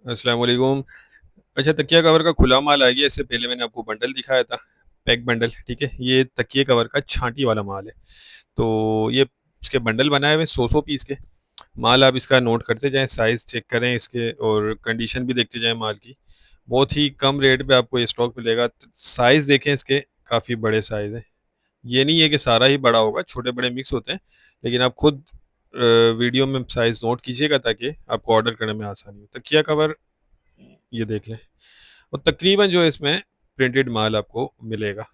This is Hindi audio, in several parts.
अस्सलाम वालेकुम। अच्छा, तकिया कवर का खुला माल आ गया। इससे पहले मैंने आपको बंडल दिखाया था, पैक बंडल, ठीक है? ये तकिए कवर का छांटी वाला माल है। तो ये इसके बंडल बनाए हुए 100-100 पीस के। माल आप इसका नोट करते जाएँ, साइज़ चेक करें इसके और कंडीशन भी देखते जाएँ माल की। बहुत ही कम रेट पे आपको ये स्टॉक मिलेगा। त साइज़ देखें इसके, काफ़ी बड़े साइज़ हैं। ये नहीं है कि सारा ही बड़ा होगा, छोटे-बड़े मिक्स होते हैं। लेकिन आप खुद वीडियो में साइज़ नोट कीजिएगा ताकि आपको ऑर्डर करने में आसानी हो। तकिया कवर ये देख लें। और तकरीबन जो है इसमें प्रिंटेड माल आपको मिलेगा,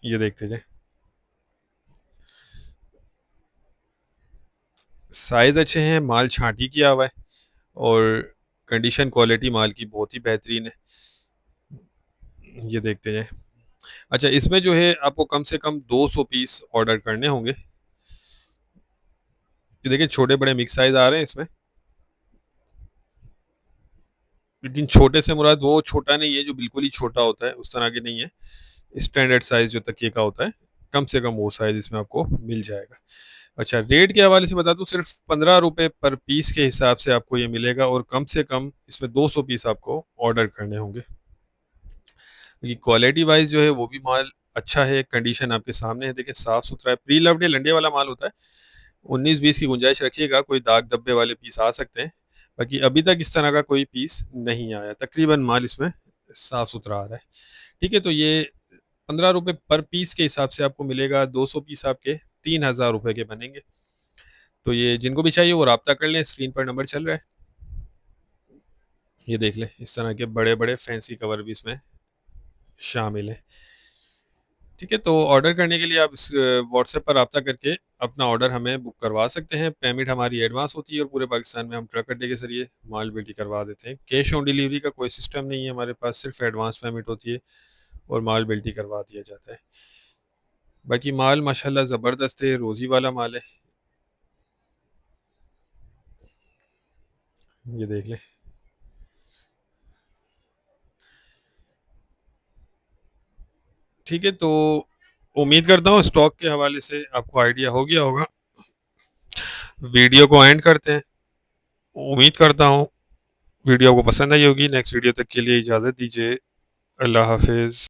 ये देखते जाएँ। साइज़ अच्छे हैं, माल छाँटी किया हुआ है और कंडीशन क्वालिटी माल की बहुत ही बेहतरीन है, ये देखते जाएँ। अच्छा, इसमें जो है आपको कम से कम 200 पीस ऑर्डर करने होंगे। ये देखिए छोटे-बड़े मिक्स साइज़ आ रहे हैं इसमें, लेकिन छोटे से मुराद वो छोटा नहीं है जो बिल्कुल ही छोटा होता है, उस तरह के नहीं है। स्टैंडर्ड साइज़ जो तकिए का होता है, कम से कम वो साइज़ इसमें आपको मिल जाएगा। अच्छा, रेट के हवाले से बता दूँ, सिर्फ़ ₹15 पर पीस के हिसाब से आपको ये मिलेगा और कम से कम इसमें 200 पीस आपको ऑर्डर करने होंगे। क्योंकि क्वालिटी वाइज़ जो है वो भी माल अच्छा है, कंडीशन आपके सामने है, देखिए साफ-सुथरा है, प्री लव्ड है, लंडे वाला माल होता है। 19-20 की गुंजाइश रखिएगा, कोई दाग धब्बे वाले पीस आ सकते हैं। बाकी अभी तक इस तरह का कोई पीस नहीं आया, तकरीबन माल इसमें साफ-सुथरा आ रहा है। ठीक है, तो ये ₹15 पर पीस के हिसाब से आपको मिलेगा, 200 पीस आपके ₹3000 के बनेंगे। तो ये जिनको भी चाहिए वो राब्ता कर लें, स्क्रीन पर नंबर चल रहा है। ये देख लें, इस तरह के बड़े-बड़े फैंसी कवर भी इसमें शामिल हैं। ठीक है, तो ऑर्डर करने के लिए आप इस व्हाट्सएप पर राब्ता करके अपना ऑर्डर हमें बुक करवा सकते हैं। पेमेंट हमारी एडवांस होती है और पूरे पाकिस्तान में हम ट्रक अड्डे के ज़रिए माल बेटी करवा देते हैं। कैश ऑन डिलीवरी का कोई सिस्टम नहीं है हमारे पास, सिर्फ़ एडवांस पेमेंट होती है और माल बेल्टी करवा दिया जाता है। बाकी माल माशाल्लाह ज़बरदस्त है, रोज़ी वाला माल है। ये देख लें। ठीक है, तो उम्मीद करता हूँ स्टॉक के हवाले से आपको आइडिया हो गया होगा। वीडियो को एंड करते हैं। उम्मीद करता हूँ वीडियो आपको पसंद आई होगी। नेक्स्ट वीडियो तक के लिए इजाज़त दीजिए। अल्लाह हाफ़िज़।